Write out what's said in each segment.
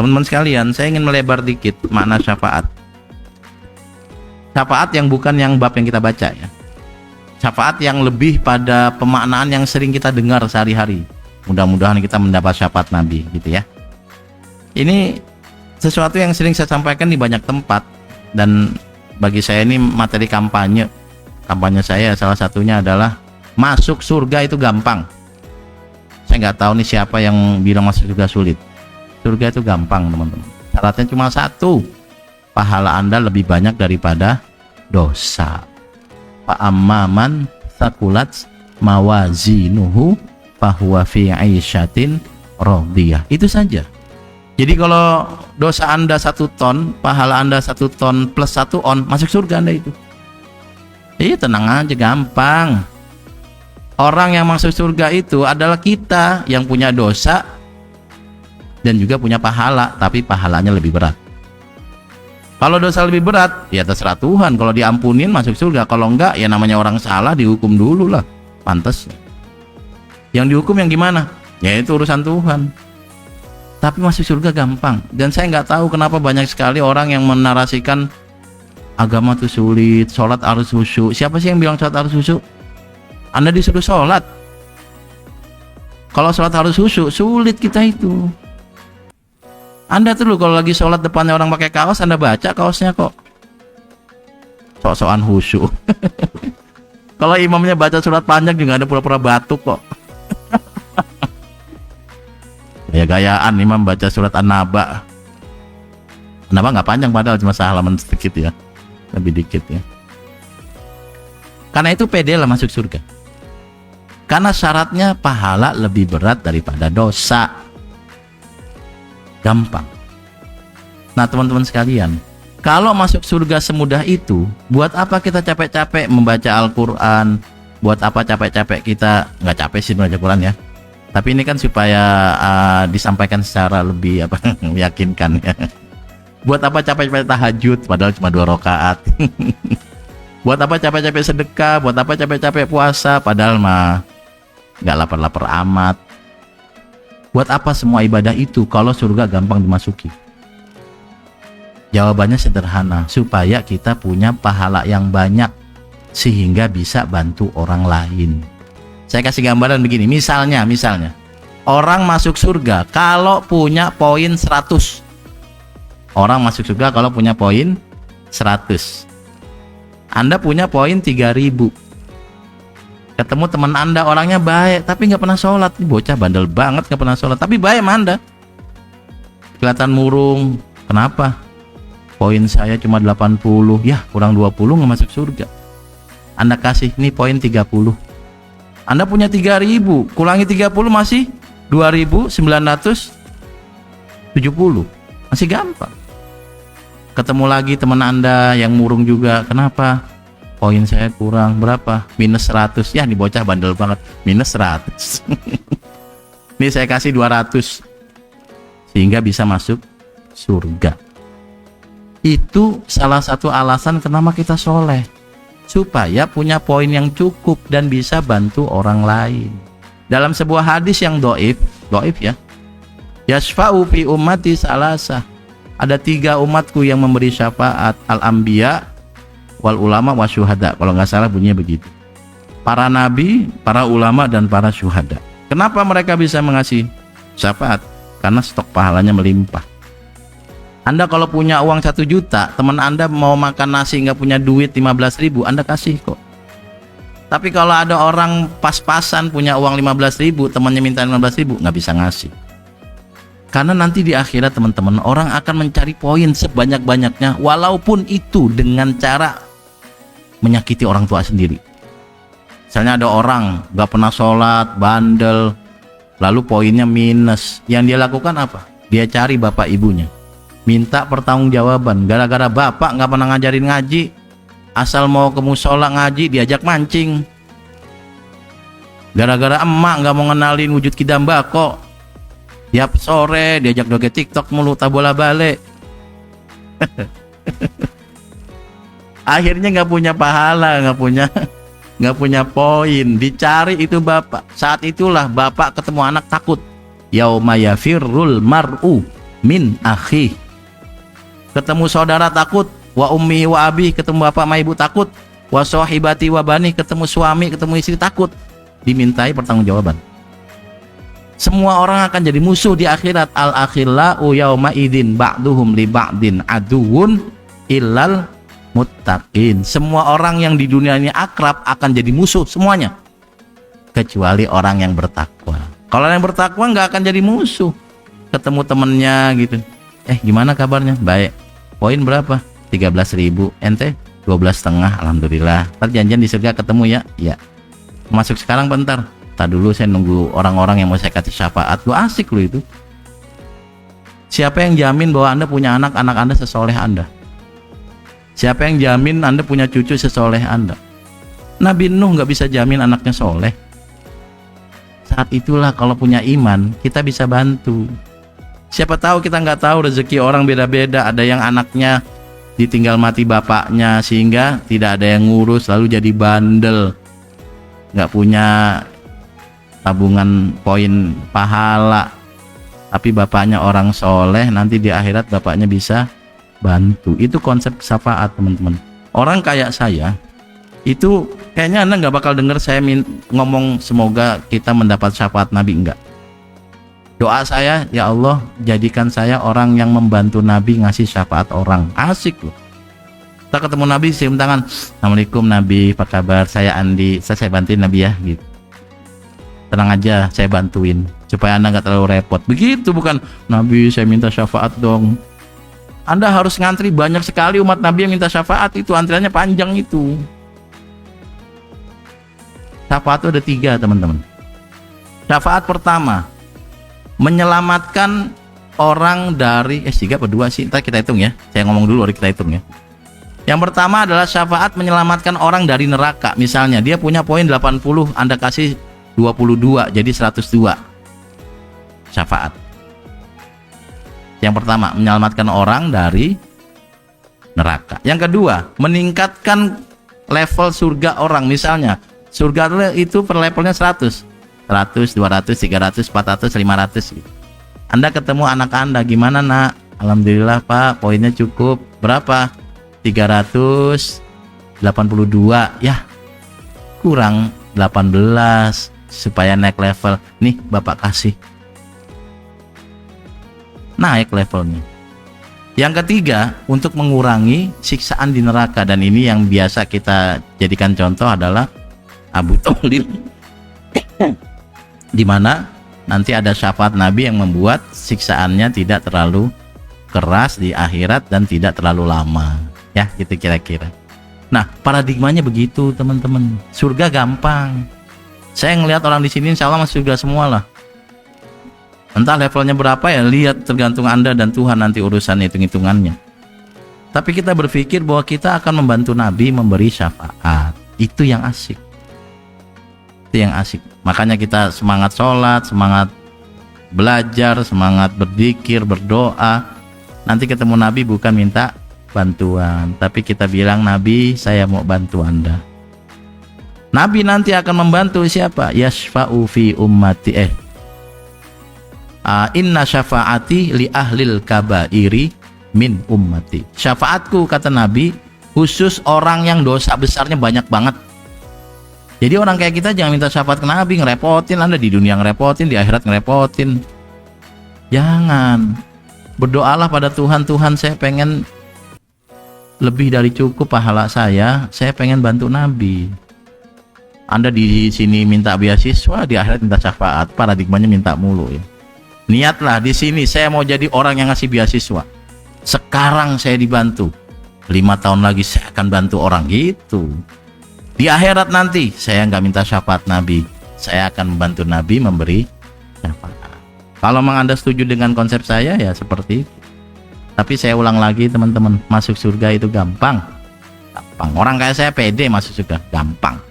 teman-teman sekalian, saya ingin melebar dikit makna syafaat. Syafaat yang bukan yang bab yang kita baca ya. Syafaat yang lebih pada pemaknaan yang sering kita dengar sehari-hari. Mudah-mudahan kita mendapat syafaat Nabi gitu ya. Ini sesuatu yang sering saya sampaikan di banyak tempat, dan bagi saya ini materi kampanye. Kampanye saya salah satunya adalah masuk surga itu gampang. Saya nggak tahu nih siapa yang bilang masuk surga sulit. Surga itu gampang teman-teman. Syaratnya cuma satu, pahala Anda lebih banyak daripada dosa. Fa amman sakulat mawazinuhu fahuwa fi 'aisyatin radiyah. Itu saja. Jadi kalau dosa Anda 1 ton, pahala Anda 1 ton plus 1 on, masuk surga Anda itu. Tenang aja, gampang. Orang yang masuk surga itu adalah kita yang punya dosa dan juga punya pahala, tapi pahalanya lebih berat. Kalau dosa lebih berat, ya terserah Tuhan. Kalau diampunin masuk surga, kalau enggak ya namanya orang salah dihukum dulu lah, pantas. Yang dihukum yang gimana? Ya itu urusan Tuhan. Tapi masuk surga gampang. Dan saya nggak tahu kenapa banyak sekali orang yang menarasikan agama itu sulit, sholat harus khusyuk. Siapa sih yang bilang sholat harus khusyuk? Anda disuruh sholat. Kalau sholat harus khusyuk, sulit kita itu. Anda tuh kalau lagi sholat depannya orang pakai kaos, Anda baca kaosnya kok. Sok-sokan khusyuk. Kalau imamnya baca surat panjang juga ada pura-pura batuk kok. Gaya-gayaan imam baca surat An-Naba. An-Naba nggak panjang padahal cuma sehalaman sedikit ya, lebih dikit ya. Karena itu pede lah masuk surga. Karena syaratnya pahala lebih berat daripada dosa. Gampang. Nah teman-teman sekalian, kalau masuk surga semudah itu, buat apa kita capek-capek membaca Al-Quran? Buat apa capek-capek kita, nggak capek sih membaca Quran ya, tapi ini kan supaya disampaikan secara lebih meyakinkan ya. Buat apa capek-capek tahajud padahal cuma 2 rakaat? Buat apa capek-capek sedekah? Buat apa capek-capek puasa padahal mah nggak lapar-lapar amat? Buat apa semua ibadah itu kalau surga gampang dimasuki? Jawabannya sederhana, supaya kita punya pahala yang banyak sehingga bisa bantu orang lain. Saya kasih gambaran begini, misalnya orang masuk surga kalau punya poin 100. Orang masuk surga kalau punya poin 100. Anda punya poin 3000. Ketemu teman Anda orangnya baik tapi nggak pernah sholat. Ini bocah bandel banget, nggak pernah sholat tapi baik sama Anda. Kelihatan murung. Kenapa? Poin saya cuma 80. Ya kurang 20 nggak masuk surga. Anda kasih nih poin 30. Anda punya 3000, kurangi 30 masih 2970. Masih gampang. Ketemu lagi teman Anda yang murung juga. Kenapa? Poin saya kurang berapa? Minus 100. Ya nih bocah bandel banget, minus 100. Ini saya kasih 200 sehingga bisa masuk surga. Itu salah satu alasan kenapa kita soleh, supaya punya poin yang cukup dan bisa bantu orang lain. Dalam sebuah hadis yang doif ya, yashfa'u fi ummati salasa, ada 3 umatku yang memberi syafaat, al-anbiya wal ulama wa syuhada, kalau nggak salah bunyinya begitu. Para nabi, para ulama, dan para syuhada. Kenapa mereka bisa mengasih syafaat? Karena stok pahalanya melimpah. Anda kalau punya uang 1 juta, teman Anda mau makan nasi nggak punya duit 15.000, Anda kasih kok. Tapi kalau ada orang pas-pasan punya uang 15.000, temannya minta 15.000, nggak bisa ngasih. Karena nanti di akhirat teman-teman, orang akan mencari poin sebanyak-banyaknya, walaupun itu dengan cara menyakiti orang tua sendiri. Misalnya ada orang nggak pernah sholat, bandel, lalu poinnya minus. Yang dia lakukan apa? Dia cari bapak ibunya, minta pertanggungjawaban. Gara-gara bapak nggak pernah ngajarin ngaji, asal mau ke musola ngaji diajak mancing. Gara-gara emak nggak mau ngenalin wujud kidam bako, tiap sore diajak joget TikTok mulu, tak bola balik. Akhirnya nggak punya pahala, nggak punya poin. Dicari itu bapak. Saat itulah bapak ketemu anak takut. Yauma yafirrul mar'u min akhi. Ketemu saudara takut, wa ummi wa abi, ketemu bapak sama ibu takut, wa sahibati wa bani, ketemu suami, ketemu istri takut. Dimintai pertanggungjawaban. Semua orang akan jadi musuh di akhirat. Al akhillau yauma idzin ba'duhum li ba'din aduun illal muttaqin. Semua orang yang di dunia ini akrab akan jadi musuh semuanya, kecuali orang yang bertakwa. Kalau yang bertakwa nggak akan jadi musuh. Ketemu temennya gitu, gimana kabarnya? Baik. Poin berapa? 13.000. Ente 12,5. Alhamdulillah. Perjanjian di surga ketemu ya? Ya. Masuk sekarang bentar. Tak dulu saya nunggu orang-orang yang mau saya kasih syafaat. Lu asik lu itu. Siapa yang jamin bahwa Anda punya anak Anda sesoleh Anda? Siapa yang jamin Anda punya cucu sesoleh Anda? Nabi Nuh nggak bisa jamin anaknya soleh. Saat itulah kalau punya iman kita bisa bantu. Siapa tahu, kita nggak tahu, rezeki orang beda-beda. Ada yang anaknya ditinggal mati bapaknya sehingga tidak ada yang ngurus, lalu jadi bandel, nggak punya tabungan poin pahala. Tapi bapaknya orang soleh, nanti di akhirat bapaknya bisa bantu. Itu konsep syafaat, teman-teman. Orang kayak saya itu kayaknya Anda nggak bakal dengar saya ngomong semoga kita mendapat syafaat Nabi. Enggak. Doa saya, ya Allah jadikan saya orang yang membantu Nabi ngasih syafaat orang. Asik loh. Kita ketemu Nabi, cium tangan, Assalamualaikum Nabi, apa kabar? Saya Andi, saya bantuin Nabi ya gitu. Tenang aja, saya bantuin supaya Anda nggak terlalu repot. Begitu, bukan Nabi saya minta syafaat dong. Anda harus ngantri, banyak sekali umat Nabi yang minta syafaat, itu antriannya panjang itu. Syafaat itu ada 3, teman-teman. Syafaat pertama, menyelamatkan orang dari 3 apa 2 sih? Ntar kita hitung ya. Saya ngomong dulu baru kita hitung ya. Yang pertama adalah syafaat menyelamatkan orang dari neraka. Misalnya dia punya poin 80, Anda kasih 22 jadi 102. Syafaat. Yang pertama, menyelamatkan orang dari neraka. Yang kedua, meningkatkan level surga orang. Misalnya surga itu per levelnya 100, 200, 300, 400, 500 gitu. Anda ketemu anak Anda, gimana nak? Alhamdulillah Pak, poinnya cukup. Berapa? 382. Ya, kurang 18 supaya naik level. Nih Bapak kasih. Naik levelnya. Yang ketiga, untuk mengurangi siksaan di neraka, dan ini yang biasa kita jadikan contoh adalah Abu Thalib. Di mana nanti ada syafaat Nabi yang membuat siksaannya tidak terlalu keras di akhirat dan tidak terlalu lama, ya gitu kira-kira. Nah, paradigmanya begitu, teman-teman. Surga gampang. Saya ngelihat orang di sini insya Allah masuk surga semua lah. Entah levelnya berapa ya, lihat, tergantung Anda dan Tuhan nanti urusan hitung-hitungannya. Tapi kita berpikir bahwa kita akan membantu Nabi memberi syafaat. Itu yang asik. Itu yang asik. Makanya kita semangat sholat, semangat belajar, semangat berzikir, berdoa. Nanti ketemu Nabi bukan minta bantuan, tapi kita bilang, Nabi saya mau bantu Anda. Nabi nanti akan membantu siapa? Yashfa'u fi ummati inna syafaati li ahlil kabairi min ummati. Syafaatku, kata Nabi, khusus orang yang dosa besarnya banyak banget. Jadi orang kayak kita jangan minta syafaat ke Nabi, ngerepotin. Anda di dunia ngerepotin, di akhirat ngerepotin. Jangan. Berdoalah pada Tuhan, Tuhan saya pengen lebih dari cukup pahala saya pengen bantu Nabi. Anda di sini minta beasiswa, di akhirat minta syafaat. Paradigmanya minta mulu ya. Niatlah di sini saya mau jadi orang yang ngasih beasiswa. Sekarang saya dibantu, 5 tahun lagi saya akan bantu orang gitu. Di akhirat nanti saya nggak minta syafaat Nabi, saya akan membantu Nabi memberi syafaat. Kalau memang Anda setuju dengan konsep saya ya seperti itu. Tapi saya ulang lagi teman-teman, masuk surga itu gampang. Gampang. Orang kayak saya pede masuk surga, gampang.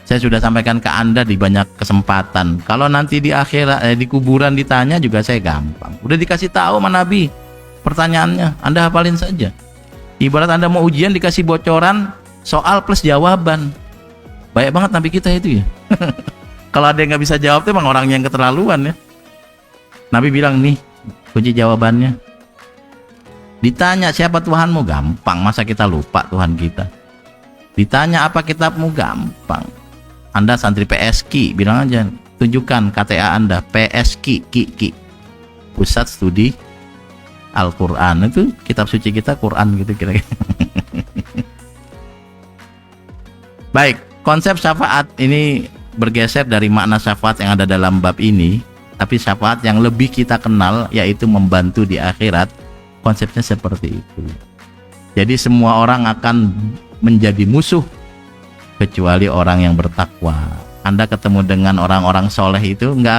Saya sudah sampaikan ke Anda di banyak kesempatan. Kalau nanti di akhirat, di kuburan ditanya juga saya gampang. Udah dikasih tahu sama Nabi pertanyaannya, Anda hafalin saja. Ibarat Anda mau ujian dikasih bocoran soal plus jawaban. Banyak banget Nabi kita itu ya. Kalau ada yang nggak bisa jawab itu emang orang yang keterlaluan ya. Nabi bilang nih, Kunci jawabannya. Ditanya siapa Tuhanmu, gampang. Masa kita lupa Tuhan kita? Ditanya apa kitabmu, gampang. Anda santri PSQ, bilang aja, tunjukkan KTA Anda, PSQ, Ki. Pusat Studi Al-Quran. Itu kitab suci kita Quran gitu kira-kira. Baik, konsep syafaat ini bergeser dari makna syafaat yang ada dalam bab ini, tapi syafaat yang lebih kita kenal yaitu membantu di akhirat. Konsepnya seperti itu. Jadi semua orang akan menjadi musuh kecuali orang yang bertakwa. Anda ketemu dengan orang-orang soleh itu nggak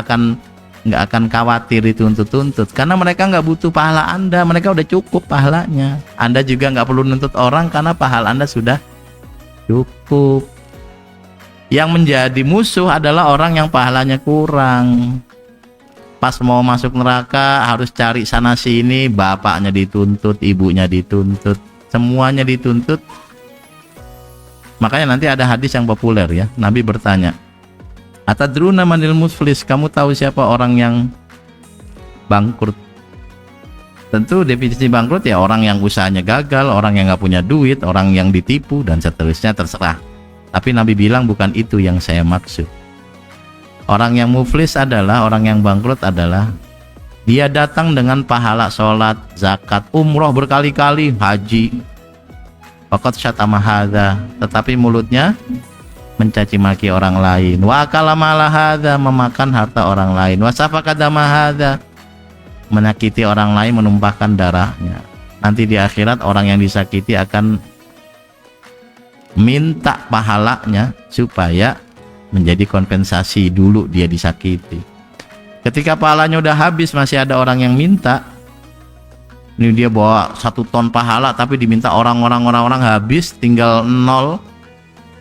akan khawatir dituntut-tuntut, karena mereka nggak butuh pahala Anda, mereka udah cukup pahalanya. Anda juga nggak perlu nuntut orang karena pahala Anda sudah cukup. Yang menjadi musuh adalah orang yang pahalanya kurang. Pas mau masuk neraka harus cari sana sini, bapaknya dituntut, ibunya dituntut, semuanya dituntut. Makanya nanti ada hadis yang populer ya, Nabi bertanya, atadruna manil muflis, kamu tahu siapa orang yang bangkrut? Tentu definisi bangkrut ya orang yang usahanya gagal, orang yang nggak punya duit, orang yang ditipu dan seterusnya, terserah. Tapi Nabi bilang bukan itu yang saya maksud. Orang yang muflis adalah, orang yang bangkrut adalah dia datang dengan pahala sholat, zakat, umroh berkali-kali, haji, faqad syatama hadza, tetapi mulutnya mencaci maki orang lain, wa akala mala hadza, memakan harta orang lain, wa safaka dama hadza, menyakiti orang lain, menumpahkan darahnya. Nanti di akhirat orang yang disakiti akan minta pahalanya supaya menjadi kompensasi dulu dia disakiti. Ketika pahalanya udah habis masih ada orang yang minta. Ini dia bawa 1 ton pahala tapi diminta orang habis tinggal 0.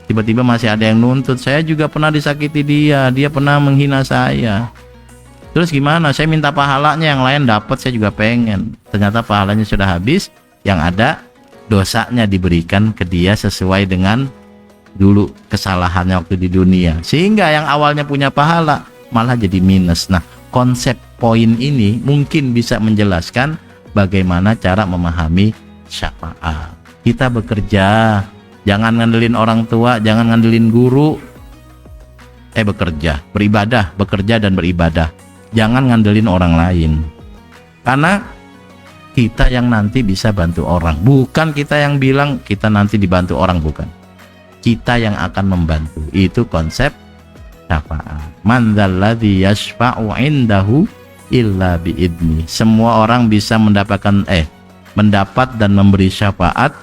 Tiba-tiba masih ada yang nuntut, saya juga pernah disakiti dia pernah menghina saya. Terus gimana? Saya minta pahalanya, yang lain dapat, saya juga pengen. Ternyata pahalanya sudah habis, yang ada dosanya diberikan ke dia sesuai dengan dulu kesalahannya waktu di dunia, sehingga yang awalnya punya pahala malah jadi minus. Nah, konsep poin ini mungkin bisa menjelaskan bagaimana cara memahami syafaat. Kita bekerja, jangan ngandelin orang tua, jangan ngandelin guru. Bekerja dan beribadah, jangan ngandelin orang lain, karena kita yang nanti bisa bantu orang, bukan kita yang bilang kita nanti dibantu orang, bukan. Kita yang akan membantu. Itu konsep syafaat. Man dzalladzi yashfa'u 'indahu illa biidni. Semua orang bisa mendapat dan memberi syafaat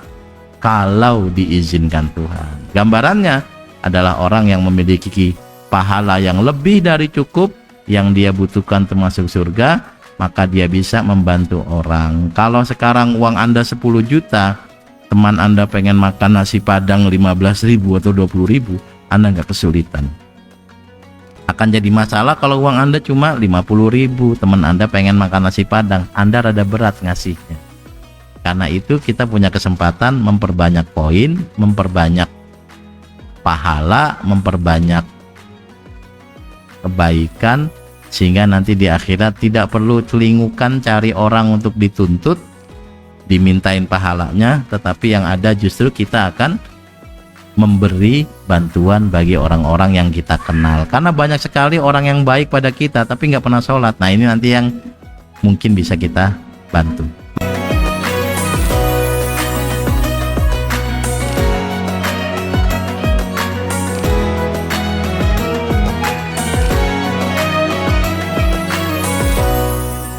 kalau diizinkan Tuhan. Gambarannya adalah orang yang memiliki pahala yang lebih dari cukup yang dia butuhkan termasuk surga, maka dia bisa membantu orang. Kalau sekarang uang Anda 10 juta, teman Anda pengen makan nasi padang 15.000 atau 20.000, Anda nggak kesulitan. Akan jadi masalah kalau uang Anda cuma 50.000, teman Anda pengen makan nasi padang, Anda rada berat ngasihnya. Karena itu kita punya kesempatan memperbanyak poin, memperbanyak pahala, memperbanyak kebaikan, sehingga nanti di akhirat tidak perlu celingukan cari orang untuk dituntut, dimintain pahalanya, tetapi yang ada justru kita akan memberi bantuan bagi orang-orang yang kita kenal. Karena banyak sekali orang yang baik pada kita tapi nggak pernah sholat. Nah, ini nanti yang mungkin bisa kita bantu.